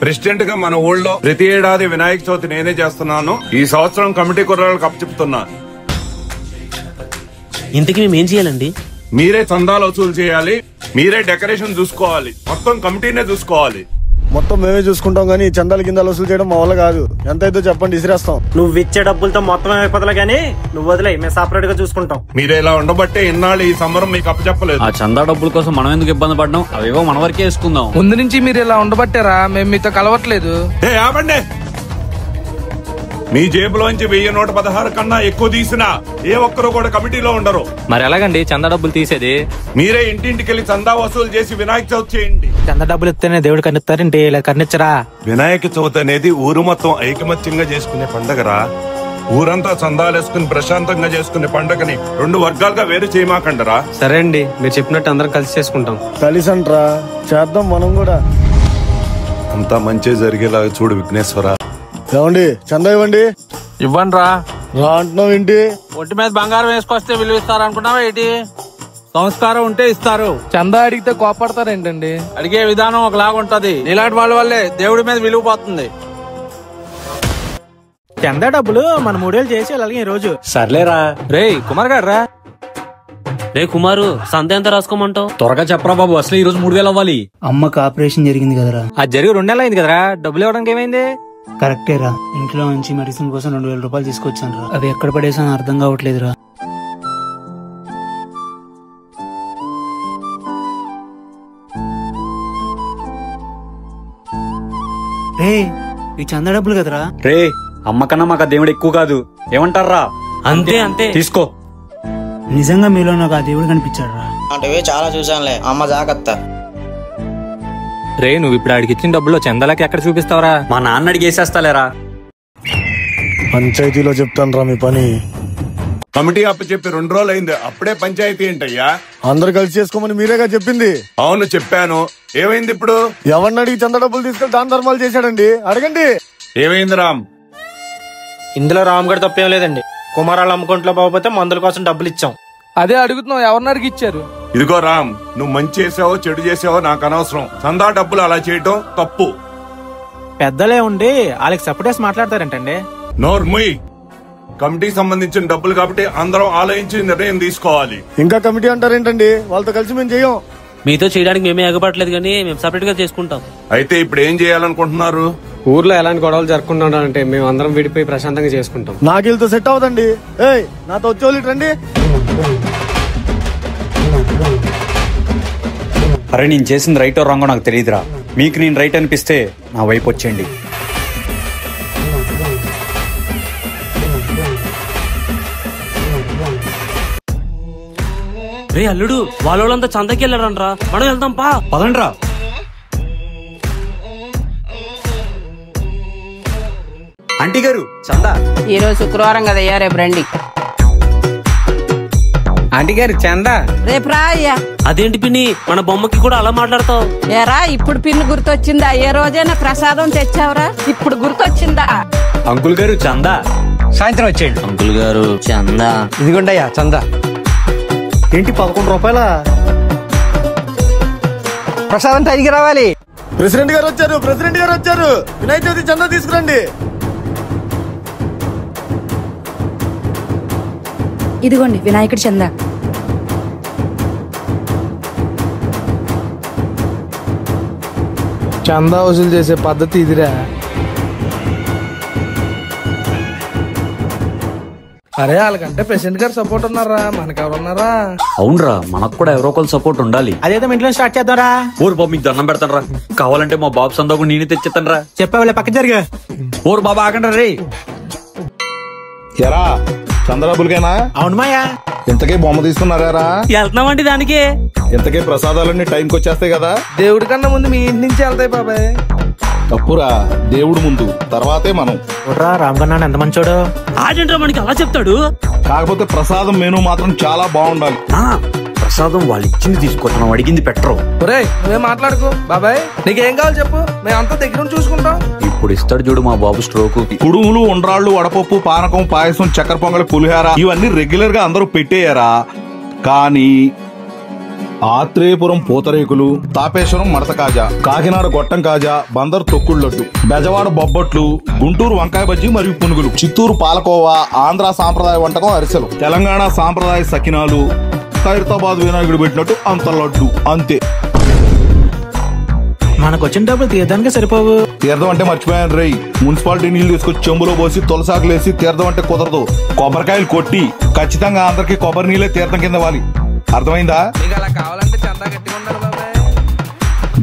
President గా మన ఊళ్ళో ప్రతి ఏడాది వినాయక చవితి నేనే చేస్తున్నాను. ఈ సంవత్సరం కమిటీ కుర్రాళ్ళకి అప్పచెప్తున్నా. ఇంతకీ మేము ఏం చేయాలండి? మీరే చందాలు వసూలు చేయాలి, మీరే డెకరేషన్ చూసుకోవాలి, మొత్తం కమిటీనే చూసుకోవాలి. మొత్తం మేమే చూసుకుంటాం గానీ చందాలు కిందాలు వసూలు చేయడం మా వల్ల కాదు. ఎంత అయితే చెప్పండి, ఇసిరేస్తాం. నువ్వు ఇచ్చే డబ్బులతో మొత్తం అయిపోతలే గానీ నువ్వు వదిలే, మేము సపరేట్ గా చూసుకుంటాం. మీరే ఇలా ఉండబట్టే ఇన్నాళ్ళు ఈ సంబరం మీకు అప్పచెప్పలేదు. ఆ చందా డబ్బుల కోసం మనం ఎందుకు ఇబ్బంది పడ్డాం? అవేవో మన వరకే వేసుకుందాం. ముందు నుంచి మీరు ఇలా ఉండబట్టారా మేము మీతో కలవట్లేదు. ఆపండి. మీ జేబులోంచి 1116 కన్నా ఎక్కువ తీసినా ఏ ఒక్కరు కూడా కమిటీలో ఉండరు. మరి ఎలాగండి చందా డబ్బులు తీసేది? మీరే ఇంటింటికి వెళ్ళి చందా వసూలు చేసి వినాయక చవితి చేయండి. చందా డబ్బులు ఇస్తేనే దేవుడు కన్నిస్తారంటే ఇలా కన్నిచ్చరా? వినాయక చవితి అనేది ఊరు మొత్తం ఐకమత్యంగా చేసుకునే పండగరా. ఊరంతా చందాలేసుకుని ప్రశాంతంగా చేసుకునే పండగని 2 వర్గాలుగా వేరు చేయమాకండరా. సరే అండి, మీరు చెప్పినట్టు అందరం కలిసి చేసుకుంటాం. కలిసి అంటరా చేద్దాం మనం కూడా. అంతా మంచి జరిగేలాగా చూడు విఘ్నేశ్వర. ఏమండి చందా ఇవ్వండి. ఇవ్వండి రా అంటున్నావు ఏంటి? ఒంటి మీద బంగారం వేసుకొస్తే విలువ ఇస్తారు అనుకున్నావా ఏంటి? సంస్కారం ఉంటే ఇస్తారు. చందా అడిగితే కోపడతారేంటండి? అడిగే విధానం ఒకలాగా ఉంటది. ఇలాంటి వాళ్ళ వల్లే దేవుడి మీద విలువ పోతుంది. చందా డబ్బులు మన 3 ఏళ్ళు చేసి అలాగే ఈ రోజు. సర్లేరా. రే కుమార్ గారు రా. రే కుమారు, సంత ఎంత రాసుకోమంటావు? త్వరగా చెప్పరా బాబు, అసలు ఈ రోజు 3000 అవ్వాలి. అమ్మకి ఆపరేషన్ జరిగింది కదరా. అది జరిగి 2 నెలలు అయింది కదరా. డబ్బులు ఇవ్వడానికి ఏమైంది? కరెక్టేరా, ఇంట్లో నుంచి మెడిసిన్ కోసం 2000 రూపాయలు తీసుకొచ్చాను రా. అవి ఎక్కడ పడేసానో అర్థం కావట్లేదురా. రే ఈ చందా డబ్బులు కదరా. రే అమ్మకన్నా మాకు దేవుడు ఎక్కువ కాదు, ఏమంటారా? అంతే అంతే తీసుకో. నిజంగా మీలో నాకు ఆ దేవుడు కనిపించాడు రా. అంటే చాలా చూసానులే, అమ్మ జాగ్రత్త. రే నువ్వు ఇప్పుడు ఆడికి ఇచ్చిన డబ్బుల్లో చందాలకి ఎక్కడ చూపిస్తావరా? మా నాన్న అడిగేసేస్తాలేరా. పంచాయతీలో చెప్తాను రా మీ పని. కమిటీ అప్పచెప్పి 2 రోజులు అయింది, అప్పుడే పంచాయతీ ఏంటయ్యా? అందరు కలిసి చేసుకోమని మీరేగా చెప్పింది. అవును చెప్పాను. ఏమైంది ఇప్పుడు? ఎవరిని అడిగి చందా డబ్బులు తీసుకెళ్లి దాన ధర్మాలు చేశాడండి. అడగండి. ఏమైంది రామ్? ఇందులో రామ్ గడి తప్పేం లేదండి. కుమారాలు అమ్ముకుంట్లో పోకపోతే మందుల కోసం డబ్బులు ఇచ్చాం. అదే అడుగుతున్నావు, ఎవరిని అడిగి ఇచ్చారు? ఇదిగో రామ్, నువ్వు మంచి చేసావో చెడు చేసావో నాకు అనవసరం. చందా డబ్బులు అలా చేయటం తప్పు. పెద్దలే ఉండి వాళ్ళకి సపరేట్ మాట్లాడతారంటండి. నోర్ముయ్. కమిటీకి సంబంధించిన డబ్బులు కాబట్టి అందరం ఆలోచించి నిర్ణయం తీసుకోవాలి. ఇంకా కమిటీ అంటారేంటండి? వాళ్ళతో కలిసి మేము చెయ్యం. మీతో చేయడానికి మేమే ఎగపడలేదు కానీ మేము సపరేట్ గా చేసుకుంటాం. అయితే ఇప్పుడు ఏం చేయాలనుకుంటున్నారు? ఊర్లో ఎలాంటి గొడవలు జరుపుకుంటా అంటే మేము అందరం విడిపోయి ప్రశాంతంగా చేసుకుంటాం. నాకు వీళ్ళతో సెట్ అవదండి. ఏయ్ నాతో వచ్చేవాళ్ళు రండి. అరే నేను చేసింది రైటో రాంగో నాకు తెలియదురా. మీకు నేను రైట్ అనిపిస్తే నా వైపు వచ్చేయండి. రే అల్లుడు, వాళ్ళంతా చందకి వెళ్ళారనరా, మనం వెళ్దాం పా. పదండ్రా. ఆంటీ గారు చందా. ఈ రోజు శుక్రవారం కదా, రేపు రండి. ఆంటీ గారు చందా రేపు రా అయ్యా. అదేంటి పిన్ని, మన బొమ్మకి కూడా అలా మాట్లాడతావు? ఏరా ఇప్పుడు పిన్ని గుర్తొచ్చిందా? ఏ రోజైనా ప్రసాదం తెచ్చావురా, ఇప్పుడు గుర్తొచ్చిందా? అంకుల్ గారు చందా. సాయంత్రం వచ్చేయండి. అంకుల్ గారు చందా. ఇదిగోండయ్యా చందా. ఏంటి 11 రూపాయల ప్రసాదం టైంకి రావాలి. ప్రెసిడెంట్ గారు వచ్చారు. ప్రెసిడెంట్ గారు వచ్చారు. వినాయక చవితి చందా తీసుకురండి. ఇదిగోండి వినాయకుడి చందా. చందా వసూలు చేసే పద్ధతి ఇదిరా. అరే వాళ్ళకంటే ప్రెసిడెంట్ గారు సపోర్ట్ ఉన్నారా, మనకెవరున్నారా? అవునరా, మనకు కూడా ఎవరో ఒకరు సపోర్ట్ ఉండాలి. అదేదో ఇంట్లో స్టార్ట్ చేద్దాంరా. ఊరు బాబు మీకు దండం పెడతాను రా. కావాలంటే మా బాబు సందాకు నేనే తెచ్చిస్తాను రా. చెప్పావులే, పక్క జరిగా. ఊరు బాబా ఆగండి రే. ఎరా చంద్రబాబులకేనా? అవును మాయా. ఇంతకే బొమ్మ తీసుకున్నారా? వెళ్తున్నామండి దానికి. ఇంతకే ప్రసాదాలన్నీ టైంకి వచ్చేస్తాయి కదా? దేవుడి కన్నా ముందు మీ ఇంటి నుంచి వెళ్తాయి బాబాయ్. తప్పురా, దేవుడు ముందు, తర్వాతే మనం. రామగన్నా ఎంత మంచోడు. ఆజెంట్రా మనకి అలా చెప్తాడు. కాకపోతే ప్రసాదం మెనూ మాత్రం చాలా బాగుండాలి. ప్రసాదం వాళ్ళు ఇచ్చింది తీసుకోవడం, అడిగింది పెట్టరు. ఒరేయ్ నువ్వేం మాట్లాడుకో బాబాయ్, నీకేం కావాలి చెప్పు, మేమంతా దగ్గర చూసుకుంటాం. ఇప్పుడు ఇస్తాడు చూడు మా బాబు స్ట్రోక్. కుడుములు, ఉండ్రాళ్ళు, వడపప్పు, పానకం, పాయసం, చక్కెర పొంగలి, పులిహార ఇవన్నీ రెగ్యులర్ గా అందరూ పెట్టేయారా. కానీ ఆత్రేయపురం పూతరేకులు, తాపేశ్వరం మడత కాజా, కాకినాడ గొట్టం కాజా, బందర్ తొక్కుడు లడ్డు, బెజవాడ బొబ్బట్లు, గుంటూరు వంకాయ బజ్జీ మరియు పునుగులు, చిత్తూరు పాలకోవా, ఆంధ్ర సాంప్రదాయ వంటకం అరిసెలు, తెలంగాణ సాంప్రదాయ సకినాలు, ఖైరతాబాద్ వినాయకుడు పెట్టినట్టు అంత లడ్డు అంతే. మనకు వచ్చిన డబ్బులు తీర్థానికి సరిపోవు. తీర్థం అంటే మర్చిపోయాను రేయ్. మున్సిపాలిటీ నీళ్లు తీసుకొచ్చి చెంబులో పోసి తులసాకులేసి తీర్థం అంటే కుదరదు. కొబ్బరికాయలు కొట్టి ఖచ్చితంగా అందరికి కొబ్బరి నీళ్ళే తీర్థం కింద వాలి. అర్థమైందా?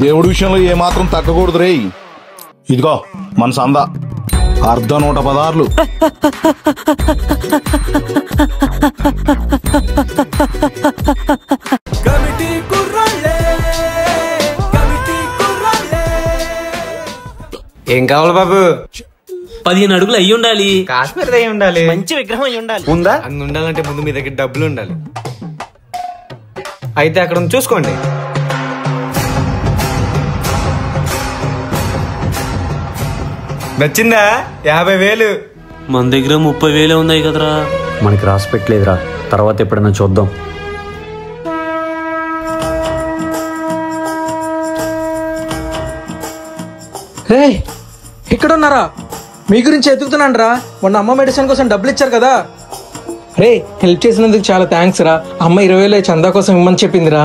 దేవుడి విషయంలో ఏమాత్రం తగ్గకూడదు రేయ్. ఇదిగో మన సంద అర్ధ 116. ఏం కావాలి బాబు? 15 అడుగులు అయ్యి ఉండాలి. కాశ్మీర్ అయి ఉండాలి. మంచి విగ్రహం అయి ఉండాలి. ఉందా? అన్ని ఉండాలంటే ముందు మీ దగ్గర డబ్బులు ఉండాలి. అయితే అక్కడ ఉంది చూసుకోండి. నచ్చిందా? 50,000. మన దగ్గర 30,000 ఉన్నాయి కదరా. మనకి రాసి పెట్టలేదురా, తర్వాత ఎప్పుడైనా చూద్దాం. రే ఇక్కడ ఉన్నారా? మీ గురించి ఎదుగుతున్నాను రా. మొన్న అమ్మ మెడిసిన్ కోసం డబ్బులు ఇచ్చారు కదా. రే హెల్ప్ చేసినందుకు చాలా థ్యాంక్స్ రా. అమ్మ 20,000 చందా కోసం ఇమ్మని చెప్పిందిరా.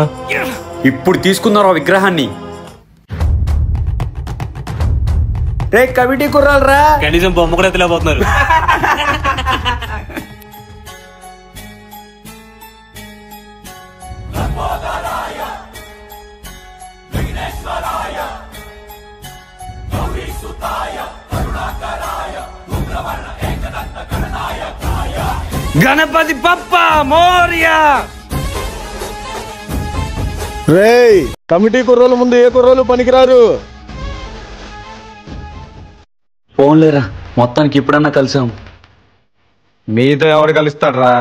ఇప్పుడు తీసుకున్నారు ఆ విగ్రహాన్ని. రే కమిటీ కుర్రాలు రా. కనీసం బొమ్మ కూడా ఎత్తలేకపోతున్నారు. గణపతి బప్ప మోరియా. రేయ్ కమిటీ కుర్రోలు ముందు ఏ కుర్రోలు పనికిరారు. పోన్లేరా, మొత్తానికి ఇప్పుడన్నా కలిసాం. మీతో ఎవరు కలుస్తాడ్రా?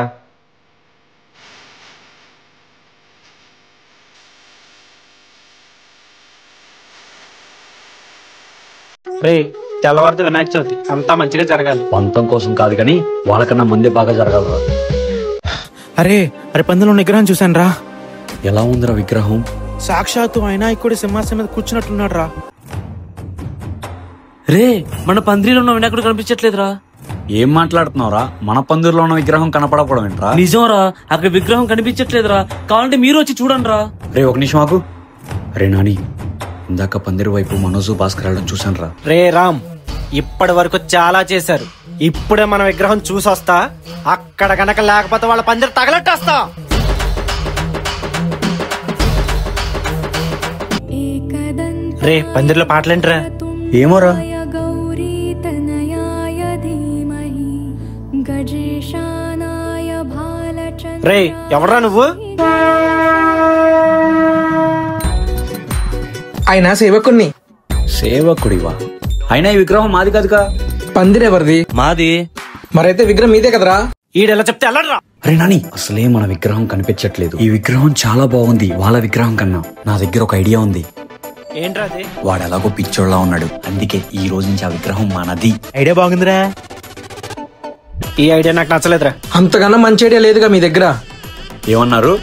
రే తెల్లవారితో వినాయక చవితి అంతా మంచిగా జరగాలి. పంతం కోసం కాదు కానీ వాళ్ళకన్నా ముందే బాగా జరగలరా. అరే అరే పందులో విగ్రహం చూసాను రా. ఎలా ఉందిరా విగ్రహం? సాక్షాత్తు వినాయకుడి సింహాసనం మీద కూర్చున్నట్టున్నాడు రా. రే మన పందిరిలో ఉన్న వినాయకుడు కనిపించట్లేదురా. ఏం మాట్లాడుతున్నావురా? మన పందిరిలో ఉన్న విగ్రహం కనపడకపోవడం ఏంట్రా? నిజంరా, అక్కడ విగ్రహం కనిపించట్లేదురా. కావాలంటే మీరు వచ్చి చూడండి రా. రే ఒక నిమిషం ఆగు. రే నాని, ఇందాక పందిరి వైపు మనోజు భాస్కర్ వెళ్ళడం చూసాను రా. రే రామ్, ఇప్పటి వరకు చాలా చేశారు. ఇప్పుడే మన విగ్రహం చూసొస్తా. అక్కడ గనక లేకపోతే వాళ్ళ పందిరి తగలట్టేస్తా. రే పందిరిలో పాటలేంట్రా? ఏమోరా. రే ఎవడ్రా నువ్వు? ఆయన సేవకుణ్ణి. సేవకుడివా? అయినా ఈ విగ్రహం మాది కాదుగా. పందిరెవరిది? మాది. మరైతే విగ్రహం మీదే కదరా. ఈడెలా చెప్తే వెళ్ళరా. అరే నాని, అసలే మన విగ్రహం కనిపించట్లేదు. ఈ విగ్రహం చాలా బాగుంది వాళ్ళ విగ్రహం కన్నా. నా దగ్గర ఒక ఐడియా ఉంది. ఏంట్రా అది? వాడు ఎలాగో పిచ్చోళ్ళ ఉన్నాడు, అందుకే ఈ రోజు నుంచి ఆ విగ్రహం మనది. ఐడియా బాగుందిరా. ఈ ఐడియా నాకు నచ్చలేదురా. అంతకన్నా మంచి ఐడియా లేదుగా మీ దగ్గర. ఏమన్నారు?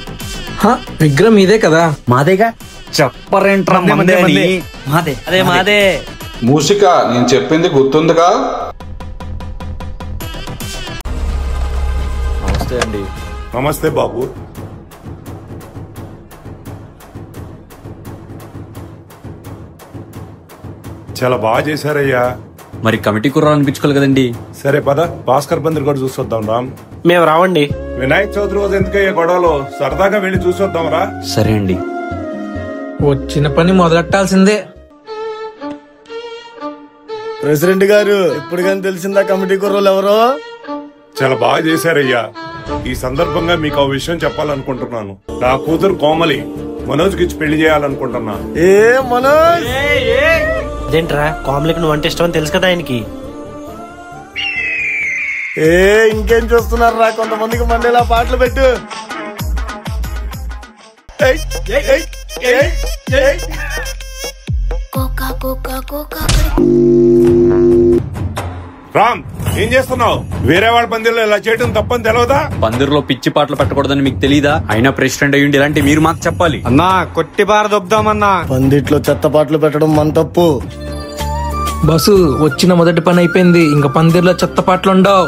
విగ్రహం మీదే కదా. మాదేగా. చెప్పరేంట్రా మందే అని? మాదే. అదే మాదే. మూసిక నేను చెప్పింది గుర్తుందిగా? నమస్తే అండి. నమస్తే బాబు. చాలా బాగా చేశారయ్యా. మరి కమిటీ కుర్రాలు అనిపించుకోవాలి కదండి. సరే పద, భాస్కర్ పందిరి కూడా చూసొద్దాం రామ్. మేము రావండి. వినాయక చవితి రోజు ఎందుకయ్యా గొడవలు? సరదాగా వెళ్ళి చూసొద్దాం రా. సరే అండి. వచ్చిన పని మొదలెట్టాల్సిందే. ప్రెసిడెంట్ గారు, ఇప్పుడు కానీ తెలిసిందా కమిటీ కుర్రోలు ఎవరో? చాలా బాగా చేశారయ్యా. ఈ సందర్భంగా మీకు ఆ విషయం చెప్పాలనుకుంటున్నాను. నా కూతురు కోమలి మనోజ్కి ఇచ్చి పెళ్లి చేయాలనుకుంటున్నా. ఏ మనోజ్? అదేంట్రా, కోమలికి నువ్వు అంటే ఇష్టం అని తెలుసు కదా ఆయనకి. ఏ ఇంకేం చూస్తున్నారా? కొంతమందికి మండేలా పాటలు పెట్టు. రామ్ ఏం చేస్తున్నావు? వేరే వాళ్ళ పందిర్లో ఇలా చేయడం తప్పని తెలియదా? పందిర్లో పిచ్చి పాటలు పెట్టకూడదని మీకు తెలీదా? అయినా ప్రెసిడెంట్ అయ్యిండి ఇలాంటి మీరు మాకు చెప్పాలి. అన్నా కొట్టి బారదొబ్దామన్నా. పందిట్లో చెత్త పాటలు పెట్టడం మన తప్పు. బస్సు వచ్చిన మొదటి పని అయిపోయింది, ఇంకా పందిర్లో చెత్త పాటలు ఉండవు.